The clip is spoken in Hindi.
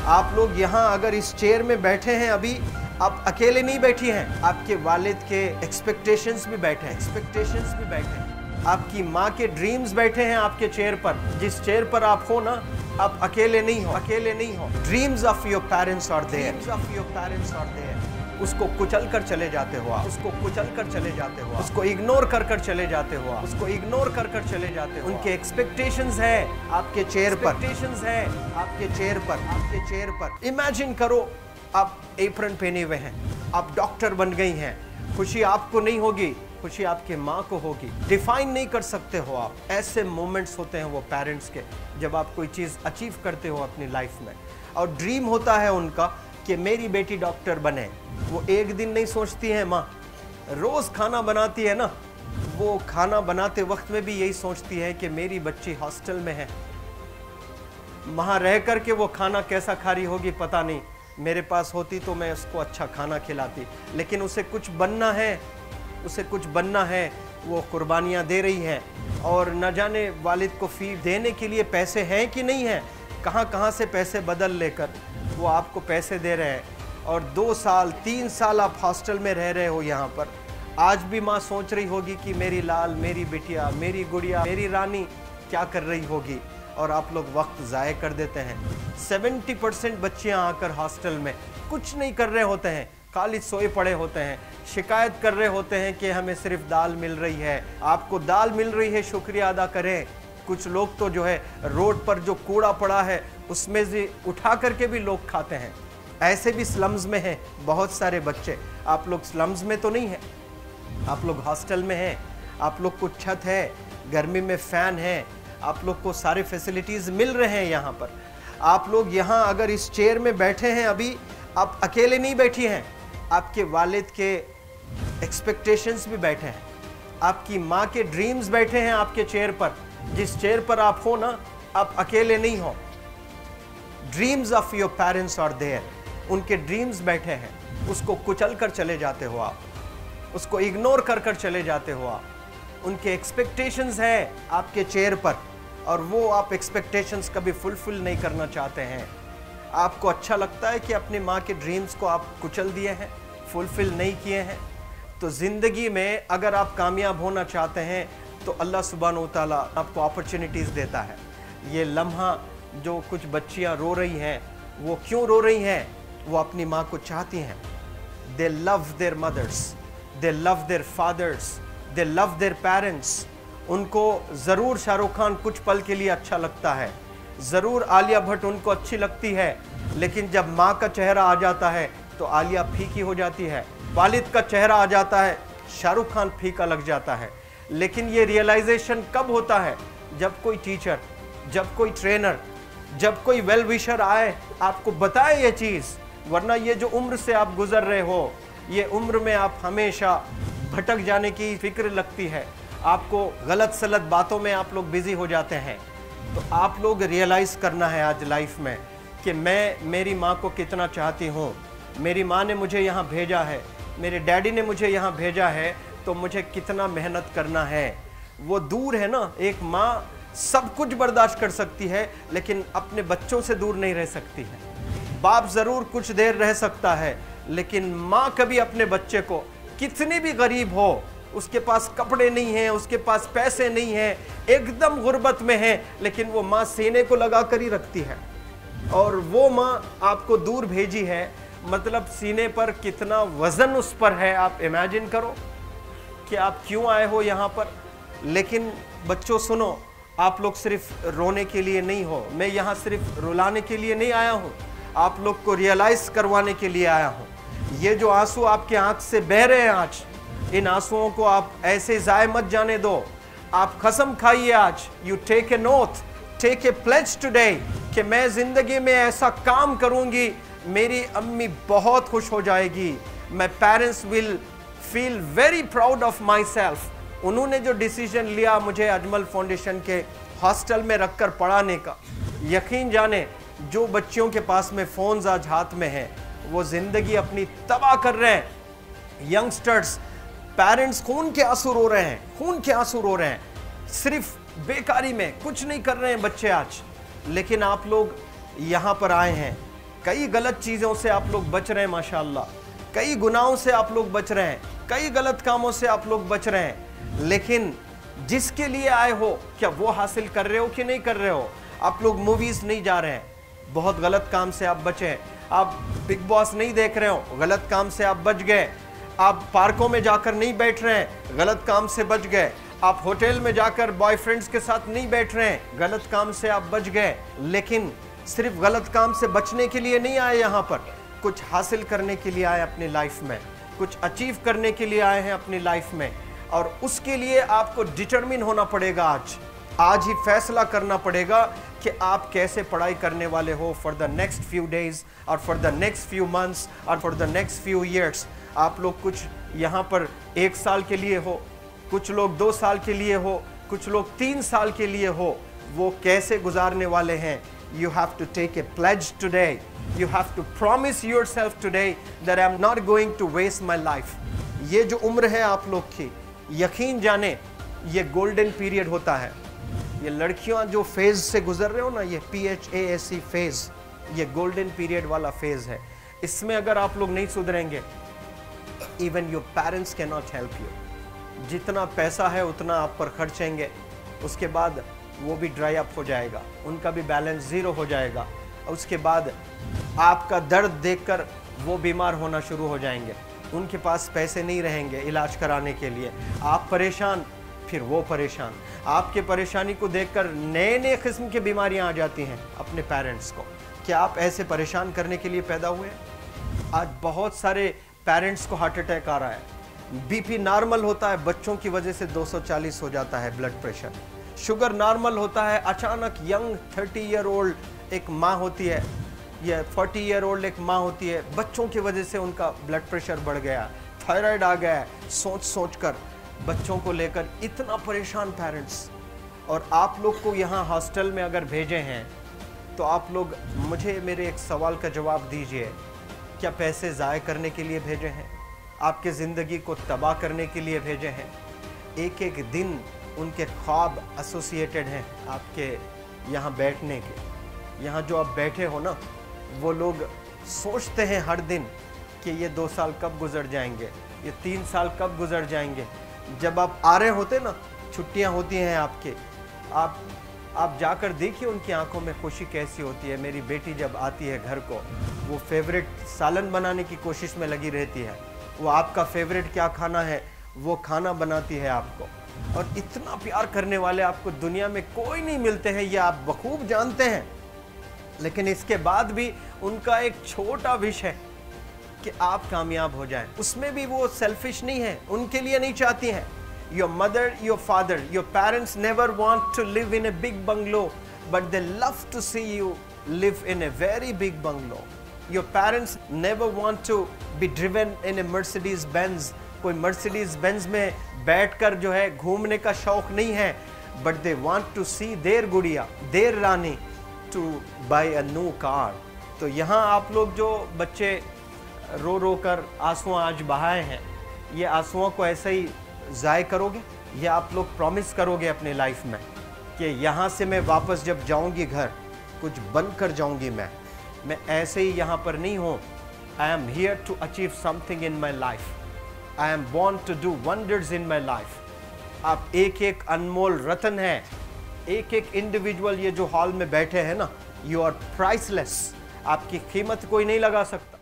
आप लोग यहाँ अगर इस चेयर में बैठे हैं अभी, आप अकेले नहीं बैठी हैं, आपके वालिद के एक्सपेक्टेशंस भी बैठे हैं, आपकी माँ के ड्रीम्स बैठे हैं आपके चेयर पर। जिस चेयर पर आप हो ना, आप अकेले नहीं हो। Dreams of your parents are there. उसको कुचल कर चले जाते हो आप, उसको इग्नोर कर चले जाते हो आप, उनके एक्सपेक्टेशंस है आपके चेयर पर। इमेजिन करो आप एप्रन पहने हुए हैं, आप डॉक्टर बन गई हैं, खुशी आपको नहीं होगी, खुशी आपके माँ को होगी। डिफाइन नहीं कर सकते हो आप। ऐसे मोमेंट्स होते हैं वो पेरेंट्स के, जब आप कोई चीज़ अचीव करते हो अपनी लाइफ में, और ड्रीम होता है उनका कि मेरी बेटी डॉक्टर बने। वो एक दिन नहीं सोचती है माँ, रोज़ खाना बनाती है ना, वो खाना बनाते वक्त में भी यही सोचती है कि मेरी बच्ची हॉस्टल में है, वहाँ रह कर के वो खाना कैसा खा रही होगी पता नहीं, मेरे पास होती तो मैं उसको अच्छा खाना खिलाती। लेकिन उसे कुछ बनना है, वो कुर्बानियाँ दे रही है, और न जाने वालिद को फी देने के लिए पैसे हैं कि नहीं हैं, कहाँ से पैसे बदल लेकर वो आपको पैसे दे रहे हैं। और 2 साल 3 साल आप हॉस्टल में रह रहे हो यहाँ पर। आज भी माँ सोच रही होगी कि मेरी लाल, मेरी बिटिया, मेरी गुड़िया, मेरी रानी क्या कर रही होगी, और आप लोग वक्त ज़ाय कर देते हैं। 70% बच्चियाँ आकर हॉस्टल में कुछ नहीं कर रहे होते हैं, खाली सोए पड़े होते हैं, शिकायत कर रहे होते हैं कि हमें सिर्फ दाल मिल रही है। आपको दाल मिल रही है, शुक्रिया अदा करें। कुछ लोग तो जो है रोड पर जो कूड़ा पड़ा है उसमें से उठा करके भी लोग खाते हैं। ऐसे भी स्लम्स में हैं बहुत सारे बच्चे। आप लोग स्लम्स में तो नहीं हैं, आप लोग हॉस्टल में हैं, आप लोग को छत है, गर्मी में फ़ैन है, आप लोग को सारे फैसिलिटीज़ मिल रहे हैं यहाँ पर। आप लोग यहाँ अगर इस चेयर में बैठे हैं अभी, आप अकेले नहीं बैठी हैं, आपके वालिद के एक्सपेक्टेशंस भी बैठे हैं, आपकी माँ के ड्रीम्स बैठे हैं आपके चेयर पर। जिस चेयर पर आप हो ना, आप अकेले नहीं हो। Dreams of your parents are there. उनके ड्रीम्स बैठे हैं, उसको कुचल कर चले जाते हो आप, उसको इग्नोर कर चले जाते हो आप। उनके एक्सपेक्टेशंस है आपके चेयर पर, और वो आप एक्सपेक्टेशंस कभी फुलफिल नहीं करना चाहते हैं। आपको अच्छा लगता है कि अपनी माँ के ड्रीम्स को आप कुचल दिए हैं, फुलफिल नहीं किए हैं। तो ज़िंदगी में अगर आप कामयाब होना चाहते हैं तो अल्लाह सुब्हानहू तआला आपको अपॉर्चुनिटीज़ देता है। ये लम्हा जो कुछ बच्चियाँ रो रही हैं, वो क्यों रो रही हैं? वो अपनी माँ को चाहती हैं। They love their mothers, they love their fathers, they love their parents. उनको ज़रूर शाहरुख खान कुछ पल के लिए अच्छा लगता है, ज़रूर आलिया भट्ट उनको अच्छी लगती है, लेकिन जब माँ का चेहरा आ जाता है तो आलिया फीकी हो जाती है। वालिद का चेहरा आ जाता है, शाहरुख खान फीका लग जाता है। लेकिन ये रियलाइजेशन कब होता है? जब कोई टीचर, जब कोई ट्रेनर, जब कोई वेल विशर आए, आपको बताए ये चीज़। वरना ये जो उम्र से आप गुजर रहे हो, ये उम्र में आप हमेशा भटक जाने की फिक्र लगती है, आपको गलत सलत बातों में आप लोग बिजी हो जाते हैं। तो आप लोग रियलाइज़ करना है आज लाइफ में कि मैं मेरी माँ को कितना चाहती हूँ। मेरी माँ ने मुझे यहाँ भेजा है, मेरे डैडी ने मुझे यहाँ भेजा है, तो मुझे कितना मेहनत करना है। वो दूर है ना, एक माँ सब कुछ बर्दाश्त कर सकती है, लेकिन अपने बच्चों से दूर नहीं रह सकती है। बाप ज़रूर कुछ देर रह सकता है, लेकिन माँ कभी अपने बच्चे को, कितनी भी गरीब हो, उसके पास कपड़े नहीं हैं, उसके पास पैसे नहीं हैं, एकदम गुर्बत में है, लेकिन वो माँ सीने को लगा कर ही रखती है। और वो माँ आपको दूर भेजी है, मतलब सीने पर कितना वज़न उस पर है। आप इमेजिन करो कि आप क्यों आए हो यहाँ पर। लेकिन बच्चों सुनो, आप लोग सिर्फ रोने के लिए नहीं हो, मैं यहाँ सिर्फ रुलाने के लिए नहीं आया हूँ, आप लोग को रियलाइज़ करवाने के लिए आया हूँ। ये जो आंसू आपके आँख से बह रहे हैं आज, इन आंसुओं को आप ऐसे ज़ाय मत जाने दो। आप कसम खाइए आज, you take a note, take a pledge today, कि मैं ज़िंदगी में ऐसा काम करूँगी, मेरी अम्मी बहुत खुश हो जाएगी, my parents will feel very proud of my self. उन्होंने जो डिसीजन लिया मुझे अजमल फाउंडेशन के हॉस्टल में रखकर पढ़ाने का, यकीन जाने जो बच्चियों के पास में फ़ोन्स आज हाथ में हैं, वो ज़िंदगी अपनी तबाह कर रहे हैं। यंगस्टर्स, पेरेंट्स खून के आंसू रो रहे हैं, खून के आंसू रो रहे हैं, सिर्फ बेकारी में कुछ नहीं कर रहे हैं बच्चे आज। लेकिन आप लोग यहाँ पर आए हैं, कई गलत चीज़ों से आप लोग बच रहे हैं माशाअल्लाह, कई गुनाहों से आप लोग बच रहे हैं, कई गलत कामों से आप लोग बच रहे हैं, लेकिन जिसके लिए आए हो क्या वो हासिल कर रहे हो कि नहीं कर रहे हो? आप लोग मूवीज़ नहीं जा रहे हैं, बहुत गलत काम से आप बचे हैं। आप बिग बॉस नहीं देख रहे हो, गलत काम से आप बच गए। आप पार्कों में जाकर नहीं बैठ रहे हैं, गलत काम से बच गए। आप होटल में जाकर बॉयफ्रेंड्स के साथ नहीं बैठ रहे हैं, गलत काम से आप बच गए। लेकिन सिर्फ गलत काम से बचने के लिए नहीं आए यहाँ पर, कुछ हासिल करने के लिए आए अपनी लाइफ में, कुछ अचीव करने के लिए आए हैं अपनी लाइफ में। और उसके लिए आपको डिटरमिन होना पड़ेगा। आज ही फैसला करना पड़ेगा कि आप कैसे पढ़ाई करने वाले हो for the next few days और for the next few months और for the next few years. आप लोग कुछ यहाँ पर 1 साल के लिए हो, कुछ लोग 2 साल के लिए हो, कुछ लोग 3 साल के लिए हो, वो कैसे गुजारने वाले हैं? You have to take a pledge today. You have to promise yourself today that I'm not going to waste my life. ये जो उम्र है आप लोग की, यकीन जाने ये गोल्डन पीरियड होता है। ये लड़कियां जो फेज से गुजर रहे हो ना, ये PHASE फेज, ये गोल्डन पीरियड वाला फेज है। इसमें अगर आप लोग नहीं सुधरेंगे, even your parents can not help you. जितना पैसा है उतना आप पर खर्चेंगे, उसके बाद वो भी ड्राई अप हो जाएगा, उनका भी बैलेंस ज़ीरो हो जाएगा। उसके बाद आपका दर्द देखकर वो बीमार होना शुरू हो जाएंगे, उनके पास पैसे नहीं रहेंगे इलाज कराने के लिए। आप परेशान, फिर वो परेशान। आपके परेशानी को देखकर नए नए किस्म की बीमारियां आ जाती हैं अपने पेरेंट्स को। क्या आप ऐसे परेशान करने के लिए पैदा हुए? आज बहुत सारे पेरेंट्स को हार्ट अटैक आ रहा है। बीपी नॉर्मल होता है, बच्चों की वजह से 240 हो जाता है ब्लड प्रेशर। शुगर नॉर्मल होता है, अचानक यंग 30 ईयर ओल्ड एक माँ होती है या 40 ईयर ओल्ड एक माँ होती है, बच्चों की वजह से उनका ब्लड प्रेशर बढ़ गया, थायराइड आ गया है। सोच कर बच्चों को लेकर इतना परेशान पेरेंट्स। और आप लोग को यहाँ हॉस्टल में अगर भेजे हैं तो आप लोग मुझे मेरे एक सवाल का जवाब दीजिए, क्या पैसे ज़ाय करने के लिए भेजे हैं? आपके ज़िंदगी को तबाह करने के लिए भेजे हैं? एक एक दिन उनके ख्वाब एसोसिएटेड हैं आपके यहाँ बैठने के। यहाँ जो आप बैठे हो ना, वो लोग सोचते हैं हर दिन कि ये 2 साल कब गुजर जाएंगे, ये 3 साल कब गुजर जाएंगे। जब आप आ रहे होते ना, छुट्टियाँ होती हैं आपके, आप जाकर देखिए उनकी आंखों में खुशी कैसी होती है। मेरी बेटी जब आती है घर को, वो फेवरेट सालन बनाने की कोशिश में लगी रहती है। वो आपका फेवरेट क्या खाना है वो खाना बनाती है आपको। और इतना प्यार करने वाले आपको दुनिया में कोई नहीं मिलते हैं, ये आप बखूब जानते हैं। लेकिन इसके बाद भी उनका एक छोटा विश है कि आप कामयाब हो जाएं। उसमें भी वो सेल्फिश नहीं है, उनके लिए नहीं चाहती हैं। Your mother, your father, your parents never want to live in a big bungalow, but they love to see you live in a very big bungalow. Your parents never want to be driven in a Mercedes Benz. कोई Mercedes Benz में बैठकर जो है घूमने का शौक नहीं है, but they want to see their गुड़िया, their Rani to buy a new car. तो यहाँ आप लोग जो बच्चे रो रो कर आंसू आज बहाए हैं, ये आंसुओं को ऐसे ही ज़ाय करोगे या आप लोग प्रॉमिस करोगे अपने लाइफ में कि यहाँ से मैं वापस जब जाऊँगी घर, कुछ बन कर जाऊँगी। मैं ऐसे ही यहाँ पर नहीं हूँ। I am here to achieve something in my life. I am born to do wonders in my life. आप एक एक अनमोल रत्न है, एक एक इंडिविजुअल ये जो हॉल में बैठे हैं ना, यू आर प्राइसलेस। आपकी कीमत कोई नहीं लगा सकता।